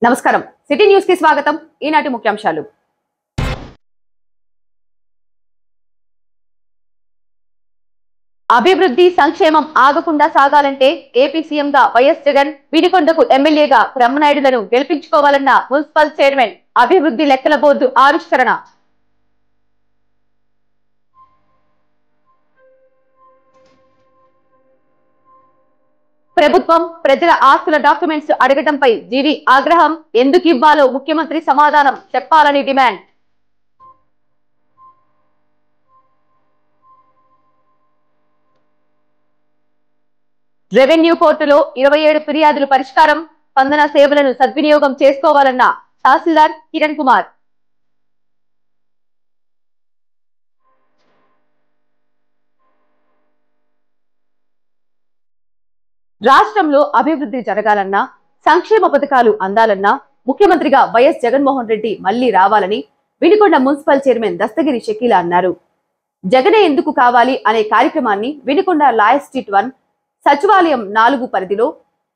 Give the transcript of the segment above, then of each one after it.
నమస్కారం city news కి స్వాగతం। ఈనాటి ముఖ్యాంశాలు। అభివృద్ధి సంక్షేమం ఆగకుండా సాగాలంటే ఏపీ సీఎంగా వైఎస్ జగన్, వినికొండకు ఎమ్మెల్యేగా బ్రహ్మనాయుడులను గెలిపించుకోవాలన్న మున్సిపల్ చైర్మన్ అభివృద్ధి లెక్కల బోర్డు ఆవిష్కరణ। ప్రభుత్వం ప్రజల ఆస్తుల డాక్యుమెంట్స్ అడగడంపై జీవీ ఆగ్రహం, ఎందుకు ఇవ్వాలో ముఖ్యమంత్రి సమాధానం చెప్పాలని డిమాండ్। రెవెన్యూ కోర్టులో 27 ఫిర్యాదులు పరిష్కారం, స్పందన సేవలను సద్వినియోగం చేసుకోవాలన్న తహసీల్దార్ కిరణ్ కుమార్। రాష్ట్రంలో అభివృద్ధి జరగాలన్నా, సంక్షేమ పథకాలు అందాలన్నా ముఖ్యమంత్రిగా వైఎస్ జగన్మోహన్ రెడ్డి మళ్లీ రావాలని వినికొండ మున్సిపల్ చైర్మన్ దస్తగిరి షకీలా అన్నారు। జగనే ఎందుకు కావాలి అనే కార్యక్రమాన్ని వినికొండ లాయర్ స్ట్రీట్ 1 సచివాలయం 4 పరిధిలో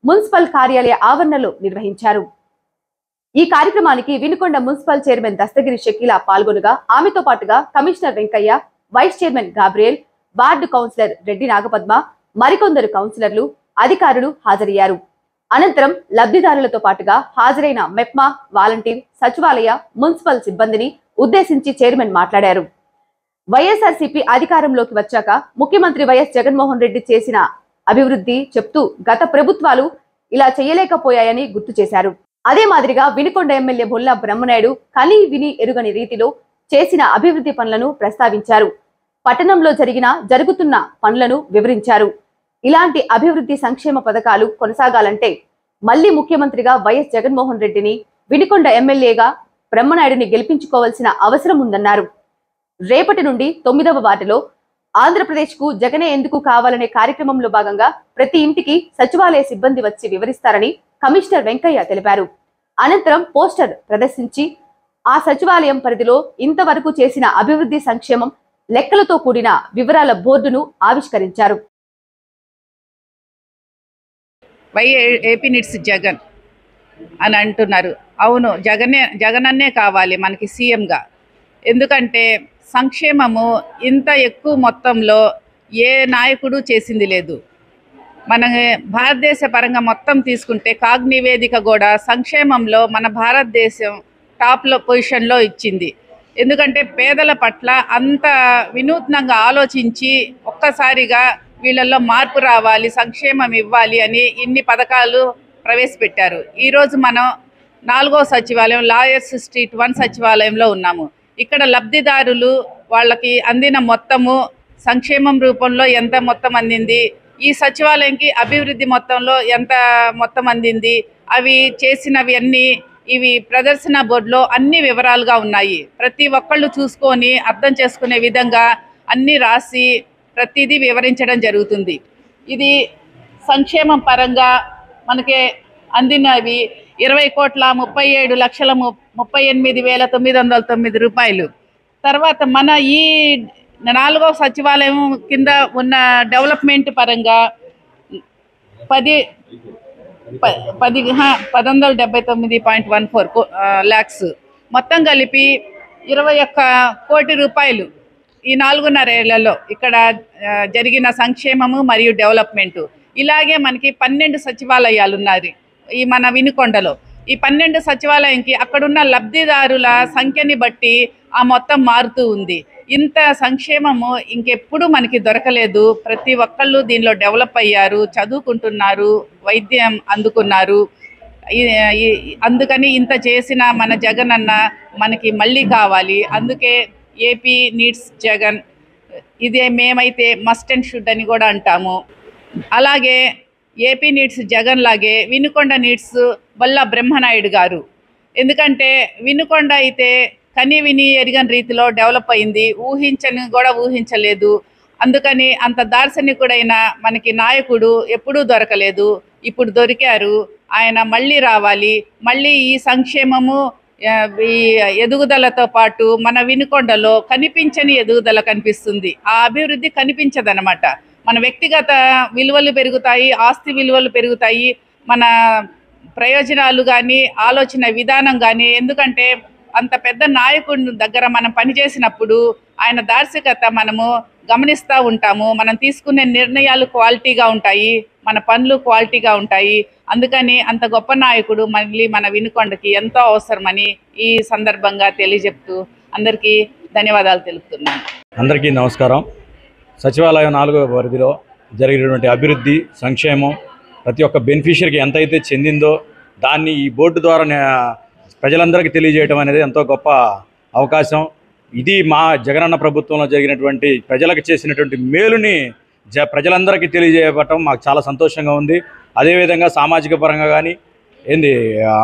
మున్సిపల్ కార్యాలయ ఆవరణలో నిర్వహించారు। ఈ కార్యక్రమానికి వినికొండ మున్సిపల్ చైర్మన్ దస్తగిరి షకీలా పాల్గొనగా ఆమెతో పాటుగా commissioner Venkaiah, vice chairman Gabriel, ward councillor Reddy Nagapadma, మరికొందరు కౌన్సిలర్లు, అధికారులు హాజరయ్యారు। అనంతరం లబ్ధిదారులతో పాటుగా హాజరైన మెప్మా, వాలంటీర్, సచివాలయ, మున్సిపల్ సిబ్బందిని ఉద్దేశించి చైర్మన్ మాట్లాడారు। వైఎస్ఆర్సీపీ అధికారంలోకి వచ్చాక ముఖ్యమంత్రి వైఎస్ జగన్మోహన్ రెడ్డి చేసిన అభివృద్ధి చెప్తూ గత ప్రభుత్వాలు ఇలా చేయలేకపోయాయని గుర్తు చేశారు। అదే మాదిరిగా వినికొండ ఎమ్మెల్యే బొల్ల బ్రహ్మనాయుడు కని విని ఎరుగని రీతిలో చేసిన అభివృద్ధి పనులను ప్రస్తావించారు। పట్టణంలో జరుగుతున్న పనులను వివరించారు। ఇలాంటి అభివృద్ధి సంక్షేమ పథకాలు కొనసాగాలంటే మళ్లీ ముఖ్యమంత్రిగా వైఎస్ జగన్మోహన్ రెడ్డిని, వినికొండ ఎమ్మెల్యేగా బ్రహ్మనాయుడిని గెలిపించుకోవాల్సిన అవసరం ఉందన్నారు। రేపటి నుండి 9వ వార్డులో ఆంధ్రప్రదేశ్ కు జగనే ఎందుకు కావాలనే కార్యక్రమంలో భాగంగా ప్రతి ఇంటికి సచివాలయ సిబ్బంది వచ్చి వివరిస్తారని కమిషనర్ వెంకయ్య తెలిపారు। అనంతరం పోస్టర్ ప్రదర్శించి ఆ సచివాలయం పరిధిలో ఇంతవరకు చేసిన అభివృద్ధి సంక్షేమం లెక్కలతో కూడిన వివరాల బోర్డును ఆవిష్కరించారు। ఏపీ నీడ్స్ జగన్ అని అంటున్నారు। అవును, జగనన్నే కావాలి మనకి సీఎంగా। ఎందుకంటే సంక్షేమము ఇంత ఎక్కువ మొత్తంలో ఏ నాయకుడు చేసింది లేదు। మన భారతదేశ పరంగా మొత్తం తీసుకుంటే కాగ్ నివేదిక కూడా సంక్షేమంలో మన భారతదేశం టాప్లో పొజిషన్లో ఇచ్చింది। ఎందుకంటే పేదల పట్ల అంత వినూత్నంగా ఆలోచించి ఒక్కసారిగా వీళ్ళల్లో మార్పు రావాలి, సంక్షేమం ఇవ్వాలి అని ఇన్ని పథకాలు ప్రవేశపెట్టారు। ఈరోజు మనం 4వ సచివాలయం లాయర్స్ స్ట్రీట్ 1 సచివాలయంలో ఉన్నాము। ఇక్కడ లబ్ధిదారులు వాళ్ళకి అందిన మొత్తము సంక్షేమం రూపంలో ఎంత మొత్తం అందింది, ఈ సచివాలయంకి అభివృద్ధి మొత్తంలో ఎంత మొత్తం అందింది, అవి చేసినవి అన్నీ ఇవి ప్రదర్శన బోర్డులో అన్ని వివరాలుగా ఉన్నాయి। ప్రతి ఒక్కళ్ళు చూసుకొని అర్థం చేసుకునే విధంగా అన్నీ రాసి ప్రతిదీ వివరించడం జరుగుతుంది। ఇది సంక్షేమం పరంగా మనకి అందినవి 20,37,38,909 రూపాయలు। తర్వాత మన ఈ 4వ సచివాలయం కింద ఉన్న డెవలప్మెంట్ పరంగా 1179.14 lakhs మొత్తం కలిపి 21 కోటి రూపాయలు ఈ 4.5 ఏళ్లలో ఇక్కడ జరిగిన సంక్షేమము మరియు డెవలప్మెంటు। ఇలాగే మనకి 12 సచివాలయాలు ఉన్నాయి ఈ మన వినుకొండలో। ఈ 12 సచివాలయంకి అక్కడున్న లబ్ధిదారుల సంఖ్యని బట్టి ఆ మొత్తం మారుతూ ఉంది। ఇంత సంక్షేమము ఇంకెప్పుడు మనకి దొరకలేదు। ప్రతి ఒక్కళ్ళు దీనిలో డెవలప్ అయ్యారు, చదువుకుంటున్నారు, వైద్యం అందుకున్నారు। అందుకని ఇంత చేసిన మన జగనన్న మనకి మళ్ళీ కావాలి। అందుకే ఏపీ నీడ్స్ జగన్, ఇదే మేమైతే మస్ట్ అండ్ షుడ్ అని కూడా అంటాము। అలాగే ఏపీ నీడ్స్ జగన్ లాగే వినుకొండ నీడ్స్ బొల్ల బ్రహ్మనాయుడు గారు। ఎందుకంటే వినుకొండ అయితే కని విని ఎరగని రీతిలో డెవలప్ అయింది, ఊహించలేదు। అందుకని అంత దార్శనికుడైన మనకి నాయకుడు ఎప్పుడూ దొరకలేదు, ఇప్పుడు దొరికారు। ఆయన మళ్ళీ రావాలి, మళ్ళీ ఈ సంక్షేమము ఈ ఎదుగుదలతో పాటు మన వినుకొండలో కనిపించని ఎదుగుదల కనిపిస్తుంది। ఆ అభివృద్ధి కనిపించదన్నమాట। మన వ్యక్తిగత విలువలు పెరుగుతాయి, ఆస్తి విలువలు పెరుగుతాయి, మన ప్రయోజనాలు కానీ ఆలోచన విధానం కానీ, ఎందుకంటే అంత పెద్ద నాయకుడి దగ్గర మనం పనిచేసినప్పుడు ఆయన దార్శకత మనము గమనిస్తూ ఉంటాము. మనం తీసుకునే నిర్ణయాలు క్వాలిటీగా ఉంటాయి, మన పనులు క్వాలిటీగా ఉంటాయి. అందుకని అంత గొప్ప నాయకుడు మళ్ళీ మన వినుకొండకి ఎంతో అవసరమని ఈ సందర్భంగా తెలియజెప్తూ అందరికీ ధన్యవాదాలు తెలుపుతున్నాను. అందరికీ నమస్కారం. సచివాలయం 4వ పరిధిలో జరిగినటువంటి అభివృద్ధి, సంక్షేమం ప్రతి ఒక్క బెనిఫిషియరీకి ఎంతైతే చెందిందో దాన్ని ఈ బోర్డు ద్వారా ప్రజలందరికీ తెలియజేయడం అనేది ఎంతో గొప్ప అవకాశం. ఇది మా జగనన్న ప్రభుత్వంలో జరిగినటువంటి ప్రజలకు చేసినటువంటి మేలుని ప్రజలందరికీ తెలియజేయబడటం మాకు చాలా సంతోషంగా ఉంది. అదేవిధంగా సామాజిక పరంగా కానీ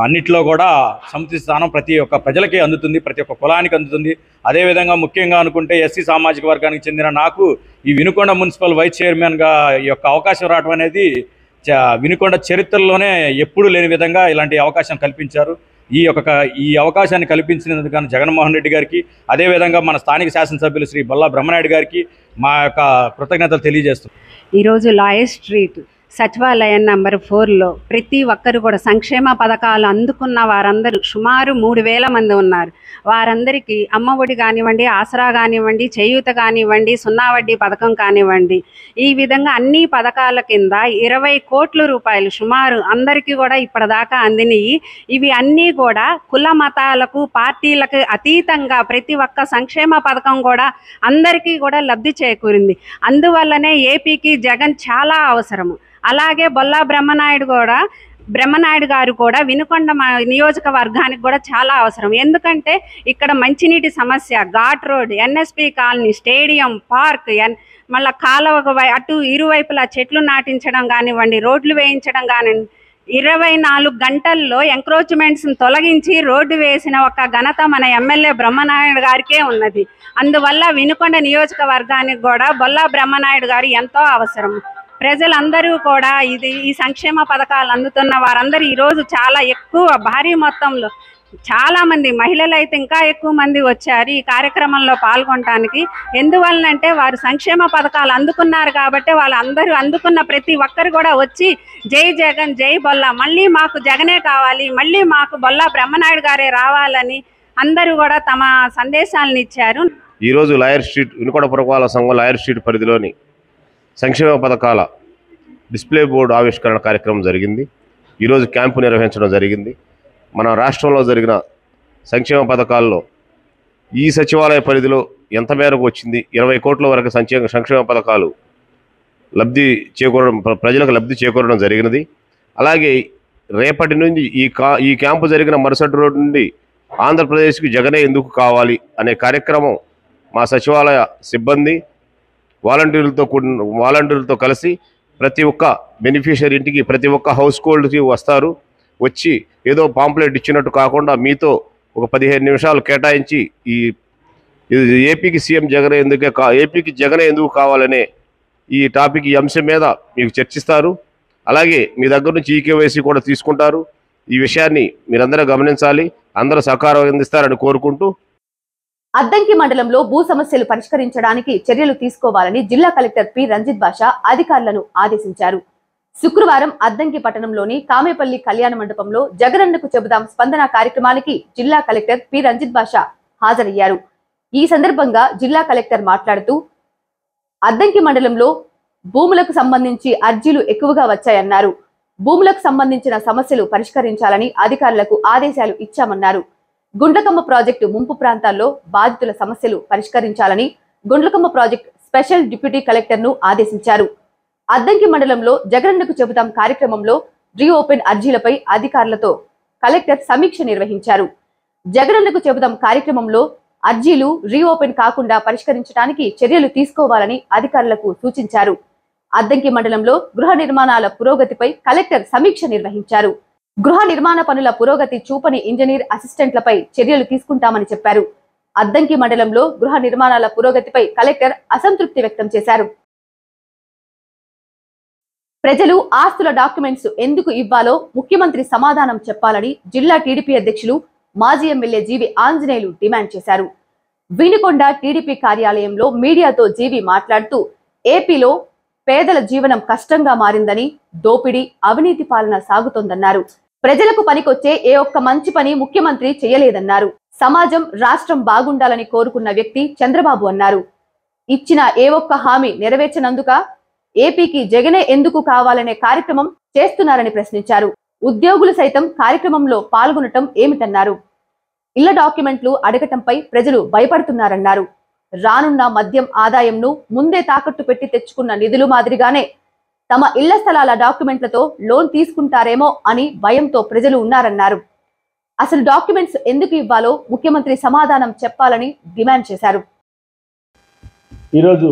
అన్నిట్లో కూడా సమితి స్థానం ప్రతి ఒక్క ప్రజలకి అందుతుంది, ప్రతి ఒక్క కులానికి అందుతుంది. అదేవిధంగా ముఖ్యంగా అనుకుంటే ఎస్సీ సామాజిక వర్గానికి చెందిన నాకు ఈ వినుకొండ మున్సిపల్ వైస్ చైర్మన్గా ఈ యొక్క అవకాశం రావడం అనేది వినుకొండ చరిత్రలోనే ఎప్పుడూ లేని విధంగా ఇలాంటి అవకాశం కల్పించారు. ఈ అవకాశాన్ని కల్పించినందుకు గాను జగన్మోహన్ రెడ్డి గారికి, అదేవిధంగా మన స్థానిక శాసనసభ్యులు శ్రీ బొల్లా బ్రహ్మనాయుడు గారికి మా యొక్క కృతజ్ఞతలు తెలియజేస్తున్నాం. ఈరోజు లాయర్ స్ట్రీట్ సచివాలయం నంబర్ 4లో ప్రతి ఒక్కరు కూడా సంక్షేమ పథకాలు అందుకున్న వారందరూ సుమారు 3,000 మంది ఉన్నారు. వారందరికీ అమ్మఒడి కానివ్వండి, ఆసరా కానివ్వండి, చేయూత కానివ్వండి, 0 వడ్డీ పథకం కానివ్వండి, ఈ విధంగా అన్ని పథకాల కింద 20 కోట్ల రూపాయలు సుమారు అందరికీ కూడా ఇప్పటిదాకా అందినవి. ఇవి అన్నీ కూడా కుల మతాలకు పార్టీలకు అతీతంగా ప్రతి ఒక్క సంక్షేమ పథకం కూడా అందరికీ కూడా లబ్ధి చేకూరింది. అందువల్లనే ఏపీకి జగన్ చాలా అవసరము. అలాగే బొల్లా బ్రహ్మనాయుడు గారు కూడా వినుకొండ నియోజకవర్గానికి కూడా చాలా అవసరం. ఎందుకంటే ఇక్కడ మంచినీటి సమస్య, ghat road, NSP colony, stadium, park, మళ్ళీ కాలువ అటు ఇరువైపులా చెట్లు నాటించడం కానివ్వండి, రోడ్లు వేయించడం కానివ్వండి, 24 గంటల్లో ఎంక్రోచ్మెంట్స్ని తొలగించి రోడ్డు వేసిన ఒక ఘనత మన ఎమ్మెల్యే బ్రహ్మనాయుడు గారికే ఉన్నది. అందువల్ల వినుకొండ నియోజకవర్గానికి కూడా బొల్లా బ్రహ్మనాయుడు గారు ఎంతో అవసరం. ప్రజలందరూ కూడా ఈ సంక్షేమ పథకాలు అందుతున్న వారందరూ ఈరోజు చాలా ఎక్కువ భారీ మొత్తంలో చాలామంది మహిళలు అయితే ఇంకా ఎక్కువ మంది వచ్చారు ఈ కార్యక్రమంలో పాల్గొనడానికి. ఎందువలనంటే వారు సంక్షేమ పథకాలు అందుకున్నారు కాబట్టి వాళ్ళందరూ అందుకున్న ప్రతి ఒక్కరు కూడా వచ్చి జై జగన్, జై బొల్లా, మళ్ళీ మాకు జగనే కావాలి, మళ్ళీ మాకు బొల్లా బ్రహ్మనాయుడు గారే రావాలని అందరూ కూడా తమ సందేశాలను ఇచ్చారు. ఈరోజు లాయర్ స్ట్రీట్ వినుకొండ పురపాలక సంఘం లాయర్ స్ట్రీట్ పరిధిలోని సంక్షేమ పథకాల డిస్ప్లే బోర్డు ఆవిష్కరణ కార్యక్రమం జరిగింది. ఈరోజు క్యాంపు నిర్వహించడం జరిగింది. మన రాష్ట్రంలో జరిగిన సంక్షేమ పథకాల్లో ఈ సచివాలయ పరిధిలో ఎంత మేరకు వచ్చింది, 20 కోట్ల వరకు సంక్షేమ పథకాలు ప్రజలకు లబ్ధి చేకూరడం జరిగినది. అలాగే రేపటి నుంచి ఈ క్యాంపు జరిగిన మరుసటి రోజు నుండి ఆంధ్రప్రదేశ్కి జగనే ఎందుకు కావాలి అనే కార్యక్రమం మా సచివాలయ సిబ్బంది వాలంటీర్లతో కలిసి ప్రతి ఒక్క బెనిఫిషియరీ ఇంటికి, ప్రతి ఒక్క హౌస్ హోల్డ్కి వస్తారు. వచ్చి ఏదో పాంప్లెట్ ఇచ్చినట్టు కాకుండా మీతో ఒక 15 నిమిషాలు కేటాయించి ఏపీకి సీఎం ఏపీకి జగనే ఎందుకు కావాలనే ఈ టాపిక్, ఈ అంశం మీద మీకు చర్చిస్తారు. అలాగే మీ దగ్గర నుంచి ఈకేవైసీ కూడా తీసుకుంటారు. ఈ విషయాన్ని మీరందరూ గమనించాలి, అందరూ సహకారం అందిస్తారని కోరుకుంటూ అద్దంకి మండలంలో భూ సమస్యలు పరిష్కరించడానికి చర్యలు తీసుకోవాలని జిల్లా కలెక్టర్ పి రంజిత్ బాషా అధికారులను ఆదేశించారు. శుక్రవారం అద్దంకి పట్టణంలోని కామేపల్లి కళ్యాణ మండపంలో జగనన్నకు చెబుదాం స్పందన కార్యక్రమానికి జిల్లా కలెక్టర్ పి రంజిత్ బాషా హాజరయ్యారు. ఈ సందర్భంగా జిల్లా కలెక్టర్ మాట్లాడుతూ అద్దంకి మండలంలో భూములకు సంబంధించి అర్జీలు ఎక్కువగా వచ్చాయన్నారు. భూములకు సంబంధించిన సమస్యలు పరిష్కరించాలని అధికారులకు ఆదేశాలు ఇచ్చామన్నారు. గుండ్లకమ్మ ప్రాజెక్టు ముంపు ప్రాంతాల్లో బాధితుల సమస్యలు పరిష్కరించాలని Gundlakamma project special deputy collector ను ఆదేశించారు. అద్దంకి మండలంలో జగనన్నకు చెబుతాం కార్యక్రమంలో రీఓపెన్ అర్జీలపై అధికారులతో కలెక్టర్ సమీక్ష నిర్వహించారు. జగనన్నకు చెబుతాం కార్యక్రమంలో అర్జీలు రీఓపెన్ కాకుండా పరిష్కరించడానికి చర్యలు తీసుకోవాలని అధికారులకు సూచించారు. అద్దంకి మండలంలో గృహ నిర్మాణాల పురోగతిపై కలెక్టర్ సమీక్ష నిర్వహించారు. గృహ నిర్మాణ పనుల పురోగతి చూపని ఇంజనీర్ అసిస్టెంట్లపై చర్యలు తీసుకుంటామని చెప్పారు. అద్దంకి మండలంలో గృహ నిర్మాణాల పురోగతిపై కలెక్టర్ అసంతృప్తి వ్యక్తం చేశారు. ప్రజలు ఆస్తుల డాక్యుమెంట్స్ ఎందుకు ఇవ్వాలో ముఖ్యమంత్రి సమాధానం చెప్పాలని జిల్లా టీడీపీ అధ్యక్షులు మాజీ ఎమ్మెల్యే జీవి ఆంజనేయులు డిమాండ్ చేశారు. వినుకొండ టీడీపీ కార్యాలయంలో మీడియాతో జీవి మాట్లాడుతూ ఏపీలో పేదల జీవనం కష్టంగా మారిందని, దోపిడీ, అవినీతి పాలన సాగుతోందన్నారు. ప్రజలకు పనికొచ్చే ఏ ఒక్క మంచి పని ముఖ్యమంత్రి చేయలేదన్నారు. సమాజం రాష్ట్రం బాగుండాలని కోరుకున్న వ్యక్తి చంద్రబాబు అన్నారు. ఇచ్చిన ఏ ఒక్క హామీ నెరవేర్చనందుక ఏపీకి జగనే ఎందుకు కావాలనే కార్యక్రమం చేస్తున్నారని ప్రశ్నించారు. ఉద్యోగులు సైతం కార్యక్రమంలో పాల్గొనటం ఏమిటన్నారు. ఇళ్ల డాక్యుమెంట్లు అడగటంపై ప్రజలు భయపడుతున్నారన్నారు. రానున్న మద్యం ఆదాయంను ముందే తాకట్టు పెట్టి తెచ్చుకున్న నిధులు మాదిరిగానే తమ ఇళ్ల స్థలాల డాక్యుమెంట్లతో లోన్ తీసుకుంటారేమో అని భయంతో ప్రజలు ఉన్నారన్నారు. అసలు డాక్యుమెంట్స్ ఎందుకు ఇవ్వాలో ముఖ్యమంత్రి సమాధానం చెప్పాలని డిమాండ్ చేశారు. ఈరోజు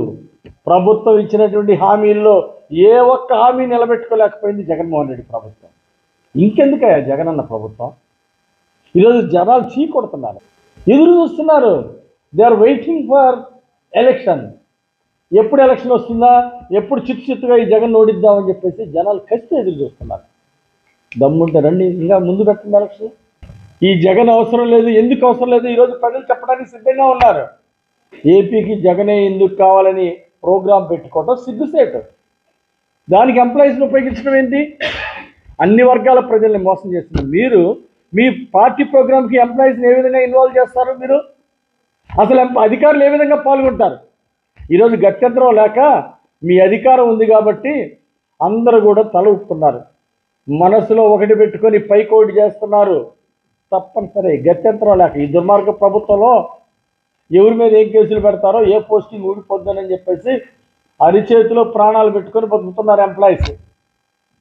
ప్రభుత్వం ఇచ్చినటువంటి హామీల్లో ఏ ఒక్క హామీ నిలబెట్టుకోలేకపోయింది జగన్మోహన్ రెడ్డి ప్రభుత్వం. ఇంకెందుకయ్యా జగనన్న ప్రభుత్వం? ఈరోజు జనాలు చీకొడుతున్నారు, ఎదురు చూస్తున్నారు. They are waiting for election. ఎప్పుడు ఎలక్షన్ వస్తుందా, ఎప్పుడు చిత్తుగా ఈ జగన్ ఓడిద్దామని చెప్పేసి జనాలు ఖచ్చితంగా ఎదురు చూస్తున్నారు. దమ్ముంటే రండి, ఇంకా ముందు పెట్టండి ఎలక్షన్. ఈ జగన్ అవసరం లేదు, ఎందుకు అవసరం లేదు ఈరోజు ప్రజలు చెప్పడానికి సిద్ధంగా ఉన్నారు. ఏపీకి జగనే ఎందుకు కావాలని ప్రోగ్రాం పెట్టుకోవటం సిగ్గుసేటు. దానికి ఎంప్లాయీస్ని ఉపయోగించడం ఏంటి? అన్ని వర్గాల ప్రజల్ని మోసం చేస్తున్నారు. మీరు మీ పార్టీ ప్రోగ్రామ్కి ఎంప్లాయీస్ని ఏ విధంగా ఇన్వాల్వ్ చేస్తారు? మీరు అసలు అధికారులు ఏ విధంగా పాల్గొంటారు? ఈరోజు గత్యంతరం లేక మీ అధికారం ఉంది కాబట్టి అందరూ కూడా తల ఊపుతున్నారు. మనసులో ఒకటి పెట్టుకొని పైకోటి చేస్తున్నారు. తప్పనిసరి గత్యంతరం లేక ఈ దుర్మార్గ ప్రభుత్వంలో ఎవరి మీద ఏం కేసులు పెడతారో, ఏ పోస్టింగ్ ఊడిపోద్దానని చెప్పేసి అరిచేతిలో ప్రాణాలు పెట్టుకొని బతుకుతున్నారు ఎంప్లాయీస్.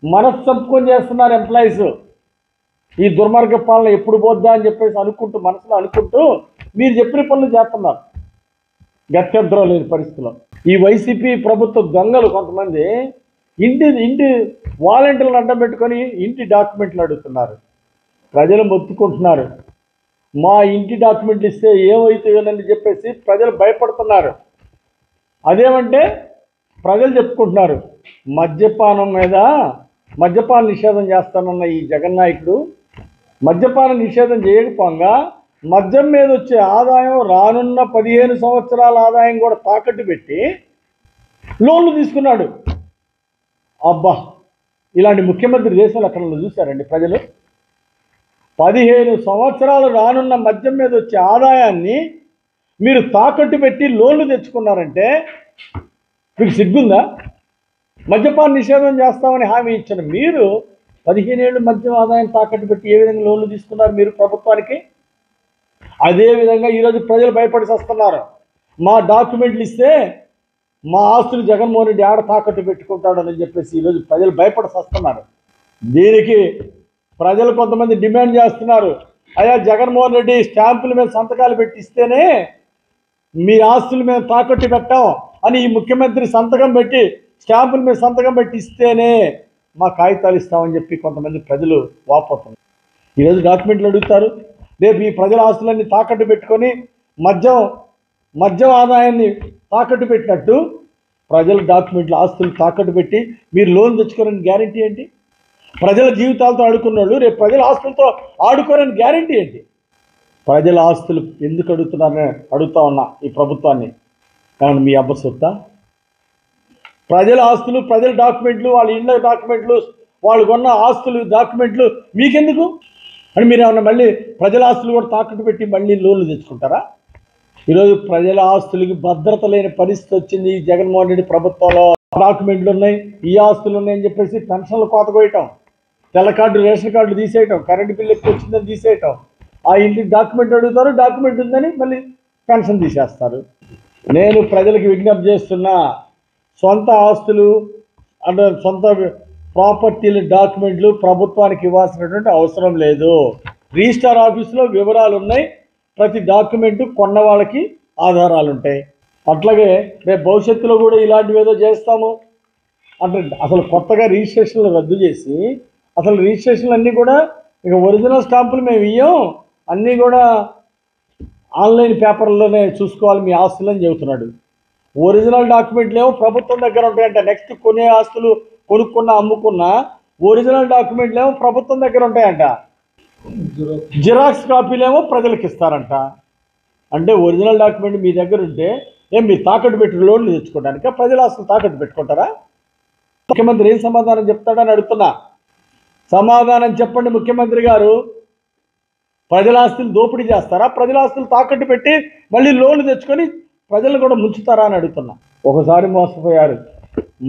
మనసు చంపుకొని చేస్తున్నారు ఎంప్లాయీస్. ఈ దుర్మార్గ పాలన ఎప్పుడు పోద్దా అని చెప్పేసి అనుకుంటూ, మనసులో అనుకుంటూ మీరు చెప్పిన పనులు చేస్తున్నారు గత్యంతరం లేని పరిస్థితిలో. ఈ వైసీపీ ప్రభుత్వ దొంగలు కొంతమంది ఇంటి వాలంటీర్లను అడ్డం పెట్టుకొని ఇంటి డాక్యుమెంట్లు అడుగుతున్నారు. ప్రజలు మొత్తుకుంటున్నారు. మా ఇంటి డాక్యుమెంట్లు ఇస్తే ఏమవుతాయోనని చెప్పేసి ప్రజలు భయపడుతున్నారు. అదేమంటే ప్రజలు చెప్పుకుంటున్నారు, మద్యపాన నిషేధం చేస్తానన్న ఈ జగన్నాయకుడు మద్యపాన నిషేధం చేయకపోగా మద్యం మీద వచ్చే ఆదాయం రానున్న 15 సంవత్సరాల ఆదాయం కూడా తాకట్టు పెట్టి లోన్లు తీసుకున్నాడు. అబ్బా, ఇలాంటి ముఖ్యమంత్రి దేశంలో అక్కడ చూశారండి ప్రజలు? 15 సంవత్సరాలు రానున్న మద్యం మీద వచ్చే ఆదాయాన్ని మీరు తాకట్టు పెట్టి లోన్లు తెచ్చుకున్నారంటే మీకు సిగ్గుందా? మద్యపాన నిషేధం చేస్తామని హామీ ఇచ్చిన మీరు 15 ఏళ్ళు మద్యం ఆదాయం తాకట్టు పెట్టి ఏ విధంగా లోన్లు తీసుకున్నారు మీరు ప్రభుత్వానికి? అదేవిధంగా ఈరోజు ప్రజలు భయపడి వస్తున్నారు. మా డాక్యుమెంట్లు ఇస్తే మా ఆస్తులు జగన్మోహన్ రెడ్డి ఆడ తాకట్టు పెట్టుకుంటాడని చెప్పేసి ఈరోజు ప్రజలు భయపడి వస్తున్నారు. దీనికి ప్రజలు కొంతమంది డిమాండ్ చేస్తున్నారు, అయ్యా జగన్మోహన్ రెడ్డి స్టాంపుల మీద సంతకాలు పెట్టిస్తేనే మీ ఆస్తుల మీద తాకట్టు పెట్టాం అని ఈ ముఖ్యమంత్రి సంతకం పెట్టి స్టాంపుల మీద సంతకం పెట్టి ఇస్తేనే మా కాగితాలు ఇస్తామని చెప్పి కొంతమంది ప్రజలు వాపోతున్నారు. ఈరోజు డాక్యుమెంట్లు అడుగుతారు. రేపు ఈ ప్రజల ఆస్తులన్నీ తాకట్టు పెట్టుకొని మద్యం ఆదాయాన్ని తాకట్టు పెట్టినట్టు ప్రజల డాక్యుమెంట్లు ఆస్తులు తాకట్టు పెట్టి మీరు లోన్ తెచ్చుకోరని గ్యారంటీ ఏంటి? ప్రజల జీవితాలతో ఆడుకున్న వాళ్ళు రేపు ప్రజల ఆస్తులతో ఆడుకోరని గ్యారంటీ ఏంటి? ప్రజల ఆస్తులు ఎందుకు అడుగుతున్నారని అడుగుతా ఉన్నా ఈ ప్రభుత్వాన్ని. కానీ మీ అబ్బ సొత్తా? ప్రజల ఆస్తులు, ప్రజల డాక్యుమెంట్లు, వాళ్ళ ఇళ్ళ డాక్యుమెంట్లు, వాళ్ళు కొన్న ఆస్తులు డాక్యుమెంట్లు మీకెందుకు అని మీరు ఏమన్నా మళ్ళీ ప్రజల ఆస్తులు కూడా తాకట్టు పెట్టి మళ్ళీ లోన్లు తెచ్చుకుంటారా? ఈరోజు ప్రజల ఆస్తులకి భద్రత లేని పరిస్థితి వచ్చింది ఈ జగన్మోహన్ రెడ్డి ప్రభుత్వంలో. డాక్యుమెంట్లు ఉన్నాయి, ఈ ఆస్తులు ఉన్నాయని చెప్పేసి పెన్షన్లు కోత కోయటం, తెల్ల కార్డు రేషన్ కార్డులు తీసేయటం, కరెంటు బిల్లు ఎక్కువ వచ్చిందని తీసేయటం. ఆ ఇంటికి డాక్యుమెంట్ అడుగుతారు, డాక్యుమెంట్ ఉందని మళ్ళీ పెన్షన్ తీసేస్తారు. నేను ప్రజలకు విజ్ఞప్తి చేస్తున్నా, సొంత ఆస్తులు అంటే సొంత ప్రాపర్టీలు డాక్యుమెంట్లు ప్రభుత్వానికి ఇవ్వాల్సినటువంటి అవసరం లేదు. రిజిస్టార్ ఆఫీసులో వివరాలు ఉన్నాయి, ప్రతి డాక్యుమెంటు కొన్న వాళ్ళకి ఆధారాలు ఉంటాయి. అట్లాగే రేపు భవిష్యత్తులో కూడా ఇలాంటివి ఏదో చేస్తాము అంటే అసలు కొత్తగా రిజిస్ట్రేషన్లు రద్దు చేసి అసలు రిజిస్ట్రేషన్లు అన్నీ కూడా ఇక ఒరిజినల్ స్టాంపులు మేము ఇయ్యం, అన్నీ కూడా ఆన్లైన్ పేపర్లోనే చూసుకోవాలి మీ ఆస్తులు అని చెబుతున్నాడు. ఒరిజినల్ డాక్యుమెంట్లు ఏమో ప్రభుత్వం దగ్గర ఉంటాయంట. నెక్స్ట్ కొనే ఆస్తులు కొనుక్కున్నా అమ్ముకున్నా ఒరిజినల్ డాక్యుమెంట్లు ఏమో ప్రభుత్వం దగ్గర ఉంటాయంట. జిరాక్స్ కాపీలు ఏమో ప్రజలకు ఇస్తారంట. అంటే ఒరిజినల్ డాక్యుమెంట్ మీ దగ్గర ఉంటే మీరు తాకట్టు పెట్టి లోన్లు తెచ్చుకోవడానిక? ప్రజల ఆస్తులు తాకట్టు పెట్టుకుంటారా? ముఖ్యమంత్రి ఏం సమాధానం చెప్తాడని అడుగుతున్నా. సమాధానం చెప్పండి ముఖ్యమంత్రి గారు. ప్రజల ఆస్తులు దోపిడీ చేస్తారా? ప్రజల ఆస్తులు తాకట్టు పెట్టి మళ్ళీ లోన్లు తెచ్చుకొని ప్రజలను కూడా ముంచుతారా అని అడుగుతున్నా. ఒకసారి మోసపోయారు,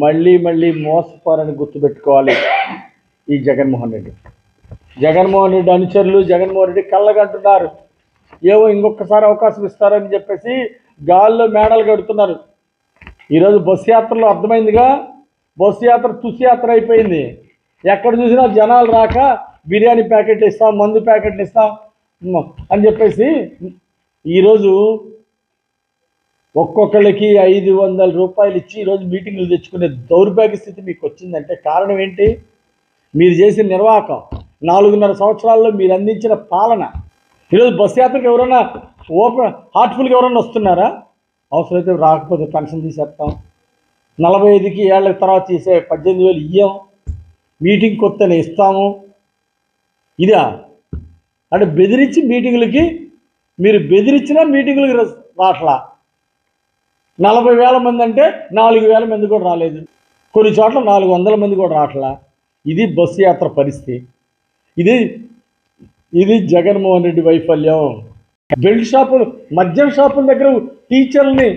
మళ్ళీ మళ్ళీ మోసపోరని గుర్తుపెట్టుకోవాలి ఈ జగన్మోహన్ రెడ్డి. జగన్మోహన్ రెడ్డి అనుచరులు జగన్మోహన్ రెడ్డి కళ్ళగంటున్నారు. ఏవో ఇంకొకసారి అవకాశం ఇస్తారని చెప్పేసి గాల్లో మేడలు కడుతున్నారు. ఈరోజు బస్సు యాత్రలో అర్థమైందిగా, బస్సు యాత్ర తుసి యాత్ర అయిపోయింది. ఎక్కడ చూసినా జనాలు రాక బిర్యానీ ప్యాకెట్లు ఇస్తాం, మందు ప్యాకెట్లు ఇస్తాం అని చెప్పేసి ఈరోజు ఒక్కొక్కళ్ళకి 500 రూపాయలు ఇచ్చి ఈరోజు మీటింగులు తెచ్చుకునే దౌర్భాగ్య స్థితి మీకు వచ్చిందంటే కారణం ఏంటి? మీరు చేసిన నిర్వాహకం, 4.5 సంవత్సరాల్లో మీరు అందించిన పాలన. ఈరోజు బస్సు యాత్రకు ఎవరైనా హార్ట్ఫుల్గా ఎవరైనా వస్తున్నారా? అవసరమైతే రాకపోతే పెన్షన్ తీసేస్తాం, 45 ఏళ్ళ తర్వాత తీసే 18,000 ఇయ్యం, మీటింగ్కి వస్తేనే ఇస్తాము. ఇదా అంటే బెదిరించి మీటింగులకి, మీరు బెదిరించినా మీటింగులకి రాట్లా. 40,000 మంది అంటే 4,000 మంది కూడా రాలేదు, కొన్ని చోట్ల 400 మంది కూడా రావట్లా. ఇది బస్సు యాత్ర పరిస్థితి. ఇది జగన్మోహన్ రెడ్డి వైఫల్యం. బెల్ట్ షాపులు, మద్యం షాపుల దగ్గర టీచర్లని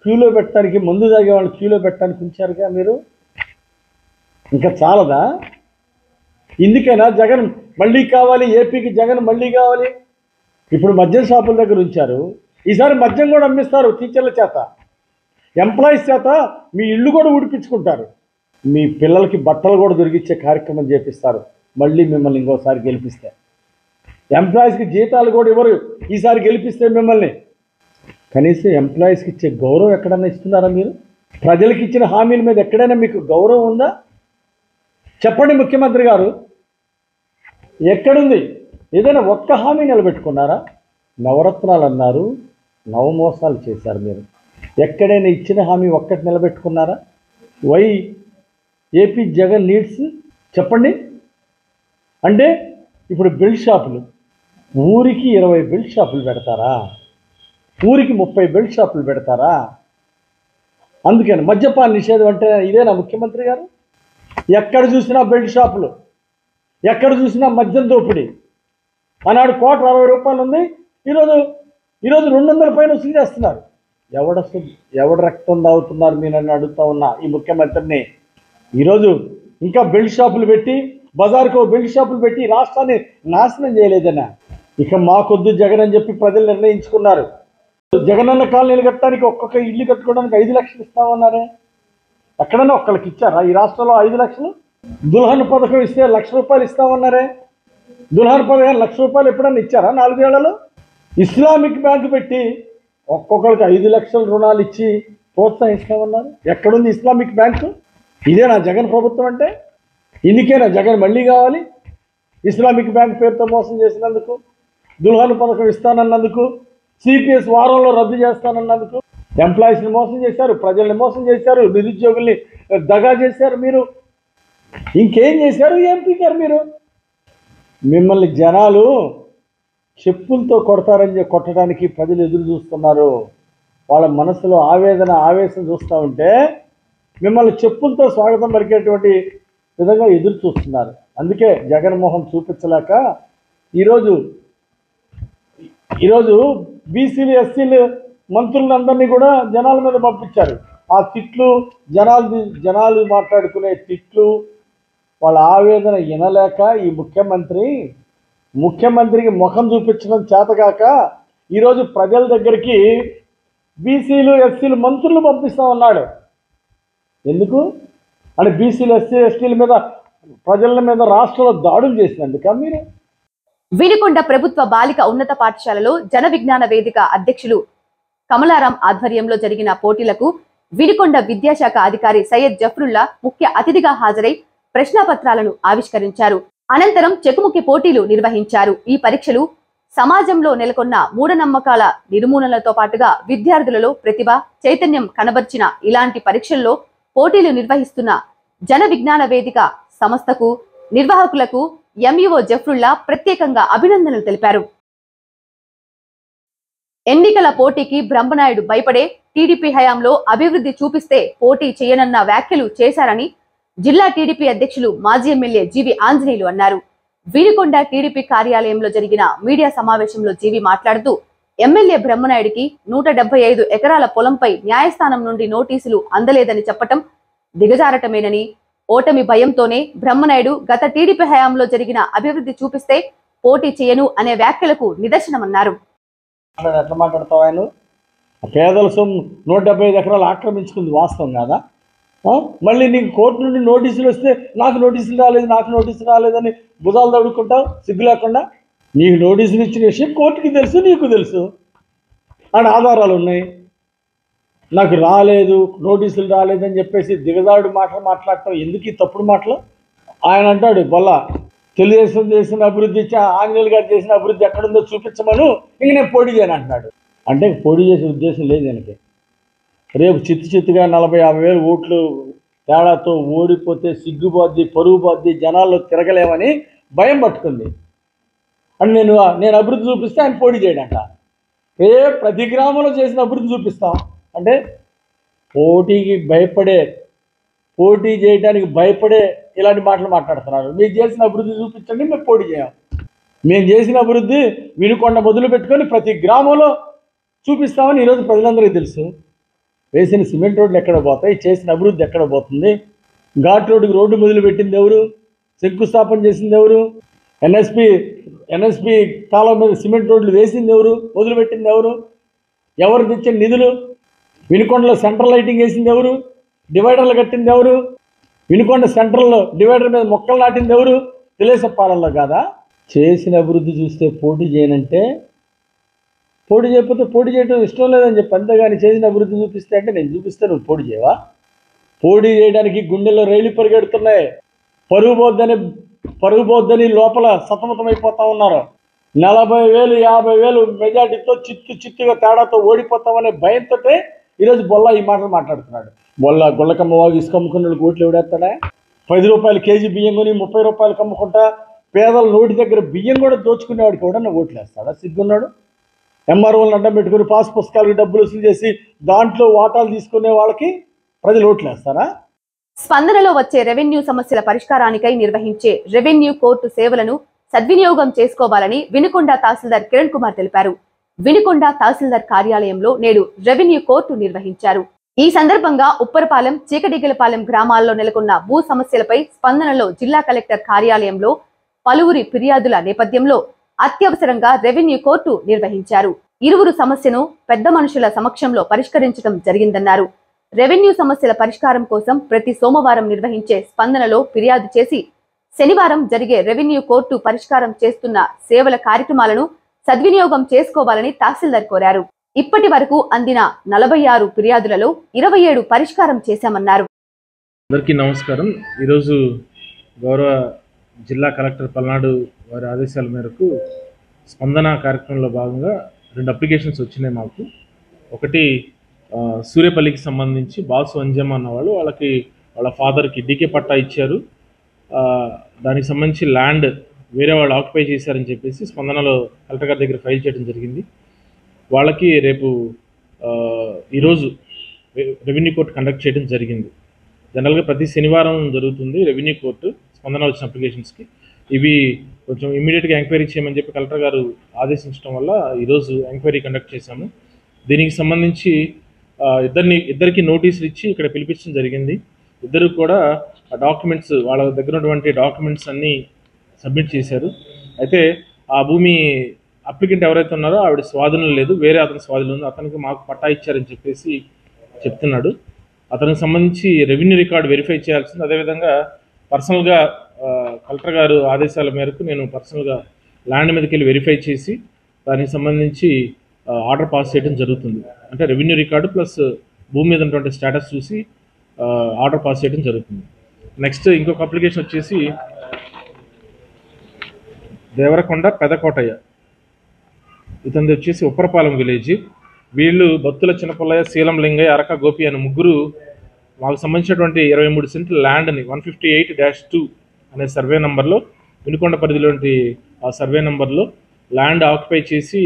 క్యూలో పెట్టడానికి, మందు తాగే వాళ్ళు క్యూలో పెట్టడానికి ఉంచారుగా మీరు. ఇంకా చాలదా? ఇందుకైనా జగన్ మళ్ళీ కావాలి, ఏపీకి జగన్ మళ్ళీ కావాలి. ఇప్పుడు మద్యం షాపుల దగ్గర ఉంచారు, ఈసారి మద్యం కూడా అమ్మిస్తారు టీచర్ల చేత, ఎంప్లాయీస్ చేత మీ ఇళ్ళు కూడా ఉడిపించుకుంటారు, మీ పిల్లలకి బట్టలు కూడా దొరికిచ్చే కార్యక్రమం చేపిస్తారు మళ్ళీ మిమ్మల్ని ఇంకోసారి గెలిపిస్తే. ఎంప్లాయీస్కి జీతాలు కూడా ఇవ్వరు ఈసారి గెలిపిస్తే మిమ్మల్ని. కనీసం ఎంప్లాయీస్కి ఇచ్చే గౌరవం ఎక్కడన్నా ఇస్తున్నారా మీరు? ప్రజలకు ఇచ్చిన హామీల మీద ఎక్కడైనా మీకు గౌరవం ఉందా? చెప్పండి ముఖ్యమంత్రి గారు, ఎక్కడుంది? ఏదైనా ఒక్క హామీ నిలబెట్టుకున్నారా? నవరత్నాలు అన్నారు, నవమోసాలు చేశారు మీరు. ఎక్కడైనా ఇచ్చిన హామీ ఒక్కటి నిలబెట్టుకున్నారా? వై ఏపీ జగన్ నీడ్స్ చెప్పండి. అంటే ఇప్పుడు బెల్ట్ షాపులు, ఊరికి 20 బెల్ట్ షాపులు పెడతారా? ఊరికి 30 బెల్ట్ షాపులు పెడతారా? అందుకని మద్యపాన నిషేధం అంటే ఇదేనా ముఖ్యమంత్రి గారు? ఎక్కడ చూసినా బెల్ట్ షాపులు, ఎక్కడ చూసినా మద్యం దోపిడీ. ఆనాడు కోట 60 రూపాయలు ఉంది, ఈరోజు 200 పైన వసూలు చేస్తున్నారు. ఎవడు రక్తం తాగుతున్నారు మీరు అని అడుగుతా ఉన్నా ఈ ముఖ్యమంత్రిని. ఈరోజు ఇంకా బెల్ట్ షాపులు పెట్టి, బజార్కో బెల్ట్ షాపులు పెట్టి రాష్ట్రాన్ని నాశనం చేయలేదన్నా. ఇక మాకొద్దు జగన్ అని చెప్పి ప్రజలు నిర్ణయించుకున్నారు. జగనన్న కాలనీలు కట్టడానికి, ఒక్కొక్క ఇల్లు కట్టుకోవడానికి 5 లక్షలు ఇస్తామన్నారే. ఎక్కడన్నా ఒక్కళ్ళకి ఇచ్చారా ఈ రాష్ట్రంలో 5 లక్షలు? దుల్హన్ పథకం ఇస్తే 1,00,000 రూపాయలు ఇస్తామన్నారే. దుల్హన్ పథకం 1,00,000 రూపాయలు ఎప్పుడన్నా ఇచ్చారా 4 ఏళ్లలో? ఇస్లామిక్ బ్యాంకు పెట్టి ఒక్కొక్కరికి 5 లక్షల రుణాలు ఇచ్చి ప్రోత్సహిస్తామన్నారు. ఎక్కడుంది ఇస్లామిక్ బ్యాంకు? ఇదేనా జగన్ ప్రభుత్వం అంటే? ఇందుకేనా జగన్ మళ్ళీ కావాలి? ఇస్లామిక్ బ్యాంక్ పేరుతో మోసం చేసినందుకు, దుల్హన్ పథకం ఇస్తానన్నందుకు, సిపిఎస్ వారంలో రద్దు చేస్తానన్నందుకు, ఎంప్లాయీస్ని మోసం చేశారు, ప్రజల్ని మోసం చేశారు, నిరుద్యోగుల్ని దగా చేశారు మీరు. ఇంకేం చేశారు ఎంపీ గారు మీరు? మిమ్మల్ని జనాలు చెప్పులతో కొట్టడానికి ప్రజలు ఎదురు చూస్తున్నారు. వాళ్ళ మనసులో ఆవేశం చూస్తూ ఉంటే మిమ్మల్ని చెప్పులతో స్వాగతం పలికేటువంటి విధంగా ఎదురు చూస్తున్నారు. అందుకే జగన్మోహన్ చూపించలేక ఈరోజు బీసీలు, ఎస్సీలు మంత్రులందరినీ కూడా జనాల మీద పంపించారు. ఆ తిట్లు, జనాలు మాట్లాడుకునే తిట్లు, వాళ్ళ ఆవేదన వినలేక ఈ ముఖ్యమంత్రికి ముఖం చూపించడం చేతగాక ఈరోజు ప్రజల దగ్గరికి బీసీలు, ఎస్సీలు మంత్రులు పంపిస్తా ఉన్నాడు. ఎందుకు అంటే బీసీలు, ఎస్సీల మీద, ప్రజల మీద రాష్ట్రంలో దాడులు చేసినందుక మీరు? వినుకొండ ప్రభుత్వ బాలిక ఉన్నత పాఠశాలలో జన విజ్ఞాన వేదిక అధ్యక్షులు కమలారాం ఆధ్వర్యంలో జరిగిన పోటీలకు వినుకొండ విద్యాశాఖ అధికారి సయ్యద్ జఫ్రుల్లా ముఖ్య అతిథిగా హాజరై ప్రశ్నాపత్రాలను ఆవిష్కరించారు. అనంతరం చెకుముకి పోటీలు నిర్వహించారు. ఈ పరీక్షలు సమాజంలో నెలకొన్న మూఢనమ్మకాల నిర్మూలనతో పాటుగా విద్యార్థులలో ప్రతిభ, చైతన్యం కనబర్చిన ఇలాంటి పరీక్షల్లో పోటీలు నిర్వహిస్తున్న జన విజ్ఞాన వేదిక సంస్థకు, నిర్వాహకులకు ఎంఈఓ జఫ్రుల్లా ప్రత్యేకంగా అభినందనలు తెలిపారు. ఎన్నికల పోటీకి బ్రహ్మనాయుడు భయపడే టీడీపీ హయాంలో అభివృద్ధి చూపిస్తే పోటీ చేయనన్న వ్యాఖ్యలు చేశారని జిల్లా టీడీపీ అధ్యక్షులు మాజీ ఎమ్మెల్యే జీవి ఆంజనేయులు అన్నారు. వీరికొండ టీడీపీ కార్యాలయంలో జరిగిన మీడియా సమావేశంలో జీవి మాట్లాడుతూ ఎమ్మెల్యే బ్రహ్మనాయుడికి 175 ఎకరాల పొలంపై న్యాయస్థానం నుండి నోటీసులు అందలేదని చెప్పటం దిగజారటమేనని, ఓటమి భయంతోనే బ్రహ్మనాయుడు గత టీడీపీ హయాంలో జరిగిన అభివృద్ధి చూపిస్తే పోటీ చేయను అనే వ్యాఖ్యలకు నిదర్శనమన్నారు. ఎట్లా మాట్లాడతావు? ఆయన పేదల సొమ్ము 175 ఎకరాలు ఆక్రమించుకుంది వాస్తవం కాదా? మళ్ళీ నీకు కోర్టు నుండి నోటీసులు వస్తే నాకు నోటీసులు రాలేదని భుజాలు తడుక్కుంటావు సిగ్గు లేకుండా. నీకు నోటీసులు ఇచ్చిన విషయం కోర్టుకి తెలుసు, నీకు తెలుసు, అని ఆధారాలు ఉన్నాయి. నాకు నోటీసులు రాలేదని చెప్పేసి దిగజాడు మాటలు మాట్లాడటం ఎందుకు? ఈ తప్పుడు మాటలు. ఆయన అంటాడు బొల్ల తెలుగుదేశం చేసిన అభివృద్ధి, ఆంజనేయులు గారు చేసిన అభివృద్ధి ఎక్కడుందో చూపించమను, ఇంక నేను పోటీ చేయను అంటున్నాడు. అంటే పోటీ చేసే ఉద్దేశం లేదు ఆయనకి. రేపు చిత్తుగా 40-50 వేలు ఓట్లు తేడాతో ఓడిపోతే సిగ్గుపోద్ది, పరుగు పోద్ది, జనాల్లో తిరగలేమని భయం పట్టుకుంది. అని నేను అభివృద్ధి చూపిస్తే ఆయన పోటీ చేయడంట. ప్రతి గ్రామంలో చేసిన అభివృద్ధి చూపిస్తాం అంటే పోటీ చేయడానికి భయపడే ఇలాంటి మాటలు మాట్లాడుతున్నారు. మీరు చేసిన అభివృద్ధి చూపించండి, మేము పోటీ చేయం. మేము చేసిన అభివృద్ధి వినుకొండ మొదలు పెట్టుకొని ప్రతి గ్రామంలో చూపిస్తామని ఈరోజు ప్రజలందరికీ తెలుసు. వేసిన సిమెంట్ రోడ్లు ఎక్కడ పోతాయి, చేసిన అభివృద్ధి ఎక్కడ పోతుంది? ఘాట్ రోడ్డుకి రోడ్డు మొదలు పెట్టింది ఎవరు? శంకుస్థాపన చేసింది ఎవరు? ఎన్ఎస్పి కాలం మీద సిమెంట్ రోడ్లు వేసింది ఎవరు? మొదలుపెట్టింది ఎవరు? ఎవరు తెచ్చిన నిధులు? వినుకొండలో సెంట్రల్ లైటింగ్ వేసింది ఎవరు? డివైడర్లు కట్టింది ఎవరు? వినుకొండ సెంట్రల్లో డివైడర్ మీద మొక్కలు నాటింది ఎవరు? తెలుగుదేశం పాలనలో కాదా? చేసిన అభివృద్ధి చూస్తే పోటీ చేయనంటే పోటీ చేయకపోతే పోటీ చేయడం ఇష్టం లేదని చెప్పి, అంతేగాని చేసిన అభివృద్ధి చూపిస్తే అంటే నేను చూపిస్తే నువ్వు పోటీ చేయవా? పోటీ చేయడానికి గుండెల్లో రైలు పరిగెడుతున్నాయి. పరుగు పోద్దని లోపల సతమతమైపోతా ఉన్నారు. 40,000 50,000 మెజార్టీతో చిత్తుగా తేడాతో ఓడిపోతామనే భయంతో ఈరోజు బొల్ల ఈ మాటలు మాట్లాడుతున్నాడు. గొల్లకమ్మ వాగు ఇసుక అమ్ముకున్న ఓట్లు ఎవడేస్తాడా? 10 రూపాయలు కేజీ బియ్యం కొని 30 రూపాయలకు అమ్ముకుంటా పేదల నోటి దగ్గర బియ్యం కూడా దోచుకునేవాడికి ఎవడన్నా ఓట్లు వేస్తాడా? సిగ్గున్నాడు. ఎంఆర్ఓలను అడ్డం పెట్టుకుని పాస్ పుస్తకాలకు డబ్బులు వసూలు చేసి దాంట్లో వాటాలు తీసుకునే వాళ్ళకి ప్రజలు ఓట్లు వేస్తారా? స్పందనలో వచ్చే రెవెన్యూ సమస్యల పరిష్కారానికై నిర్వహించే రెవెన్యూ కోర్టు సేవలను సద్వినియోగం చేసుకోవాలని వినుకొండ తహసీల్దార్ కిరణ్ కుమార్ తెలిపారు. వినుకొండ తహసీల్దార్ కార్యాలయంలో నేడు రెవెన్యూ కోర్టు నిర్వహించారు. ఈ సందర్భంగా ఉప్పరపాలెం, చీకటిగిలపాలెం గ్రామాల్లో నెలకొన్న భూ సమస్యలపై స్పందనలో జిల్లా కలెక్టర్ కార్యాలయంలో పలువురి ఫిర్యాదుల నేపథ్యంలో అత్యవసరంగా రెవెన్యూ కోర్టు నిర్వహించారు. ఇరువురు సమస్యను పెద్ద మనుషుల సమక్షంలో పరిష్కరించడం జరిగిందన్నారు. రెవెన్యూ సమస్యల పరిష్కారం కోసం ప్రతి సోమవారం నిర్వహించే స్పందనలో ఫిర్యాదు చేసి శనివారం జరిగే రెవెన్యూ కోర్టు పరిష్కారం చేస్తున్న సేవల కార్యక్రమాలను సద్వినియోగం చేసుకోవాలని తహసీల్దార్ కోరారు. ఇప్పటి వరకు అందిన 46 ఫిర్యాదులలో 27 పరిష్కారం చేశామన్నారు. అందరికీ నమస్కారం. ఈరోజు గౌరవ జిల్లా కలెక్టర్ పల్నాడు వారి ఆదేశాల మేరకు స్పందన కార్యక్రమంలో భాగంగా 2 అప్లికేషన్స్ వచ్చినాయి మాకు. ఒకటి సూర్యపల్లికి సంబంధించి బాసు అంజమ్మ అన్న వాళ్ళకి వాళ్ళ ఫాదర్కి డీకే పట్టా ఇచ్చారు. దానికి సంబంధించి ల్యాండ్ వేరే వాళ్ళు ఆక్యుపై చేశారని చెప్పేసి స్పందనలో కలెక్టర్ గారి దగ్గర ఫైల్ చేయడం జరిగింది. వాళ్ళకి రేపు ఈరోజు రెవెన్యూ కోర్టు కండక్ట్ చేయడం జరిగింది. జనరల్గా ప్రతి శనివారం జరుగుతుంది రెవెన్యూ కోర్టు స్పందన వచ్చిన అప్లికేషన్స్కి. ఇవి కొంచెం ఇమీడియట్గా ఎంక్వైరీ చేయమని చెప్పి కలెక్టర్ గారు ఆదేశించడం వల్ల ఈరోజు ఎంక్వైరీ కండక్ట్ చేశాము. దీనికి సంబంధించి ఇద్దరికి నోటీసులు ఇచ్చి ఇక్కడ పిలిపించడం జరిగింది. ఇద్దరు కూడా డాక్యుమెంట్స్ వాళ్ళ దగ్గర ఉన్నటువంటి డాక్యుమెంట్స్ అన్నీ సబ్మిట్ చేశారు. అయితే ఆ భూమి అప్లికెంట్ ఎవరైతే ఉన్నారో ఆవిడ స్వాధీనం లేదు, వేరే అతని స్వాధీనం ఉంది, అతనికి మాకు పట్టా ఇచ్చారని చెప్పేసి చెప్తున్నాడు. అతనికి సంబంధించి రెవెన్యూ రికార్డు వెరిఫై చేయాల్సింది. అదేవిధంగా పర్సనల్గా కలెక్టర్ గారు ఆదేశాల మేరకు నేను పర్సనల్గా ల్యాండ్ మీదకి వెళ్ళి వెరిఫై చేసి దానికి సంబంధించి ఆర్డర్ పాస్ చేయడం జరుగుతుంది. అంటే రెవెన్యూ రికార్డు ప్లస్ భూమి మీద ఉన్నటువంటి స్టేటస్ చూసి ఆర్డర్ పాస్ చేయడం జరుగుతుంది. నెక్స్ట్ ఇంకొక అప్లికేషన్ వచ్చేసి దేవరకొండ పెదకోటయ్య, ఇతనిది వచ్చేసి ఉప్పరపాలెం విలేజ్. వీళ్ళు బత్తుల చిన్నపుల్లయ్య, శీలం లింగయ్య, అరక గోపి అనే ముగ్గురు మాకు సంబంధించినటువంటి 23 సెంట్ల ల్యాండ్ని 158-2 అనే సర్వే నెంబర్లో వినుకొండ పరిధిలోని ఆ సర్వే నెంబర్లో ల్యాండ్ ఆక్యుపై చేసి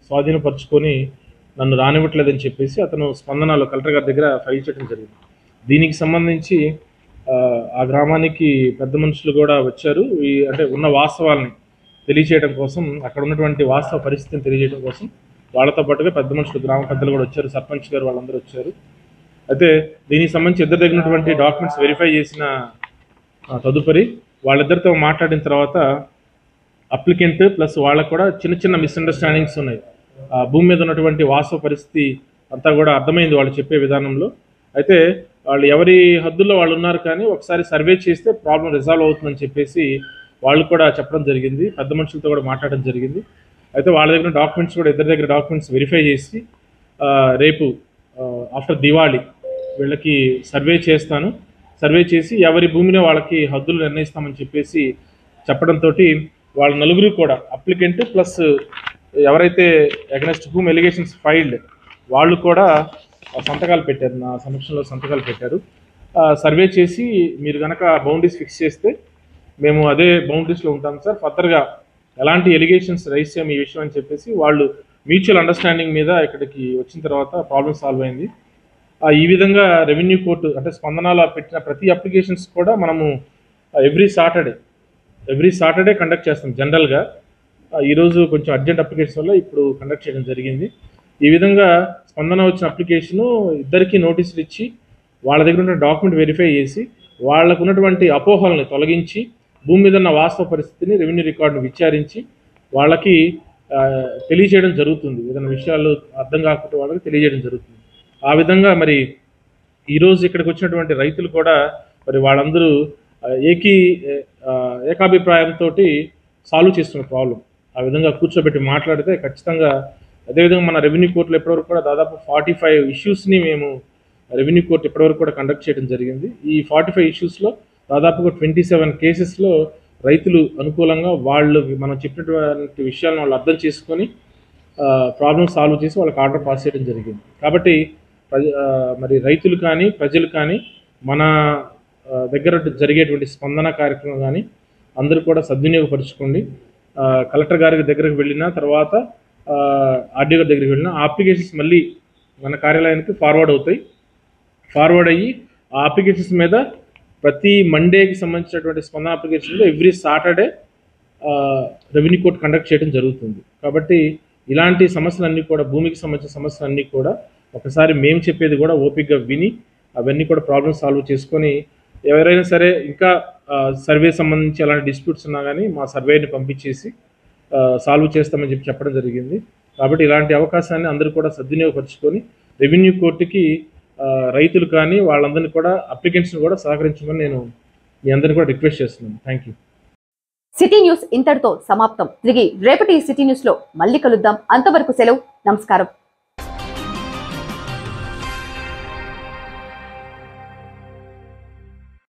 స్వాధీనపరుచుకొని నన్ను రానివ్వట్లేదని చెప్పేసి అతను స్పందనలో కలెక్టర్ గారి దగ్గర ఫైల్ చేయడం జరిగింది. దీనికి సంబంధించి ఆ గ్రామానికి పెద్ద మనుషులు కూడా వచ్చారు. అంటే ఉన్న వాస్తవాలని తెలియజేయడం కోసం, అక్కడ ఉన్నటువంటి వాస్తవ పరిస్థితిని తెలియజేయడం కోసం వాళ్ళతో పాటుగా పెద్ద మనుషులు, గ్రామ పెద్దలు కూడా వచ్చారు, సర్పంచ్ గారు వాళ్ళందరూ వచ్చారు. అయితే దీనికి సంబంధించి ఇద్దరు దగ్గర డాక్యుమెంట్స్ వెరిఫై చేసిన తదుపరి వాళ్ళిద్దరితో మాట్లాడిన తర్వాత అప్లికెంట్ ప్లస్ వాళ్ళకు కూడా చిన్న చిన్న మిస్అండర్స్టాండింగ్స్ ఉన్నాయి. భూమి మీద ఉన్నటువంటి వాస్తవ పరిస్థితి అంతా కూడా అర్థమైంది వాళ్ళు చెప్పే విధానంలో. అయితే వాళ్ళు ఎవరి హద్దుల్లో వాళ్ళు ఉన్నారు, కానీ ఒకసారి సర్వే చేస్తే ప్రాబ్లం రిజాల్వ్ అవుతుందని చెప్పేసి వాళ్ళు కూడా చెప్పడం జరిగింది. పెద్ద మనుషులతో కూడా మాట్లాడడం జరిగింది. అయితే వాళ్ళ దగ్గర డాక్యుమెంట్స్ కూడా ఇద్దరి దగ్గర డాక్యుమెంట్స్ వెరిఫై చేసి రేపు ఆఫ్టర్ దివాళీ వీళ్ళకి సర్వే చేస్తాను, సర్వే చేసి ఎవరి భూమిని వాళ్ళకి హద్దులు నిర్ణయిస్తామని చెప్పేసి చెప్పడంతో వాళ్ళ నలుగురు కూడా అప్లికెంట్ ప్లస్ ఎవరైతే అగెన్స్ట్ హూమ్ ఎలిగేషన్స్ ఫైల్డ్ వాళ్ళు కూడా సంతకాలు పెట్టారు, నా సమక్షంలో సంతకాలు పెట్టారు. సర్వే చేసి మీరు కనుక బౌండరీస్ ఫిక్స్ చేస్తే మేము అదే బౌండరీస్లో ఉంటాం సార్, ఫర్దర్గా ఎలాంటి ఎలిగేషన్స్ రైజ్ చేయము ఈ విషయం అని చెప్పేసి వాళ్ళు మ్యూచువల్ అండర్స్టాండింగ్ మీద ఇక్కడికి వచ్చిన తర్వాత ప్రాబ్లం సాల్వ్ అయింది. ఈ విధంగా రెవెన్యూ కోర్టు అంటే స్పందనలో పెట్టిన ప్రతి అప్లికేషన్స్ కూడా మనము ఎవ్రీ సాటర్డే కండక్ట్ చేస్తాం జనరల్గా. ఈరోజు కొంచెం అర్జెంట్ అప్లికేషన్ వల్ల ఇప్పుడు కండక్ట్ చేయడం జరిగింది. ఈ విధంగా స్పందన వచ్చిన అప్లికేషను ఇద్దరికి నోటీసులు ఇచ్చి వాళ్ళ దగ్గర ఉన్న డాక్యుమెంట్ వెరిఫై చేసి వాళ్ళకు ఉన్నటువంటి అపోహలను తొలగించి భూమి మీద ఉన్న వాస్తవ పరిస్థితిని రెవెన్యూ రికార్డును విచారించి వాళ్ళకి తెలియజేయడం జరుగుతుంది. ఏదైనా విషయాలు అర్థం కాకపోతే వాళ్ళకి తెలియజేయడం జరుగుతుంది. ఆ విధంగా మరి ఈరోజు ఇక్కడికి వచ్చినటువంటి రైతులు కూడా మరి వాళ్ళందరూ ఏకాభిప్రాయంతో సాల్వ్ చేస్తున్న ప్రాబ్లం. ఆ విధంగా కూర్చోబెట్టి మాట్లాడితే ఖచ్చితంగా అదేవిధంగా మన రెవెన్యూ కోర్టులో ఇప్పటివరకు కూడా దాదాపు 45 ఇష్యూస్ని మేము రెవెన్యూ కోర్టు ఇప్పటివరకు కూడా కండక్ట్ చేయడం జరిగింది. ఈ 45 ఇష్యూస్లో దాదాపుగా 27 కేసెస్లో రైతులు అనుకూలంగా వాళ్ళు మనం చెప్పినటువంటి విషయాలను వాళ్ళు అర్థం చేసుకొని ప్రాబ్లం సాల్వ్ చేసి వాళ్ళకి ఆర్డర్ పాస్ చేయడం జరిగింది. కాబట్టి మరి రైతులు కానీ ప్రజలు కానీ మన దగ్గర జరిగేటువంటి స్పందన కార్యక్రమం కానీ అందరూ కూడా సద్వినియోగపరచుకోండి. కలెక్టర్ గారి దగ్గరకు వెళ్ళిన తర్వాత ఆర్డీఓ గారి దగ్గరికి వెళ్ళిన అప్లికేషన్స్ మళ్ళీ మన కార్యాలయానికి ఫార్వర్డ్ అయ్యి ఆ అప్లికేషన్స్ మీద ప్రతి మండేకి సంబంధించినటువంటి స్పందన అప్లికేషన్లో every Saturday revenue court conduct చేయడం జరుగుతుంది. కాబట్టి ఇలాంటి సమస్యలన్నీ కూడా భూమికి సంబంధించిన సమస్యలన్నీ కూడా ఒకసారి మేము చెప్పేది కూడా ఓపికగా విని అవన్నీ కూడా ప్రాబ్లమ్ సాల్వ్ చేసుకొని ఎవరైనా సరే ఇంకా సర్వే సంబంధించి అలాంటి డిస్ప్యూట్స్ ఉన్నా కానీ మా సర్వేని పంపించేసి సాల్వ్ చేస్తామని చెప్పడం జరిగింది. కాబట్టి ఇలాంటి అవకాశాన్ని అందరూ కూడా సద్వినియోగపరచుకొని రెవెన్యూ కోర్టుకి రైతులు కానీ వాళ్ళందరినీ కూడా అప్లికెంట్స్ని కూడా సహకరించమని నేను మీ అందరినీ కూడా రిక్వెస్ట్ చేస్తున్నాను. Thank you. సిటీ న్యూస్ ఇంతటితో సమాప్తం. తిరిగి రేపటి సిటీ న్యూస్ లో మళ్ళీ కలుద్దాం. అంతవరకు సెలవు. నమస్కారం.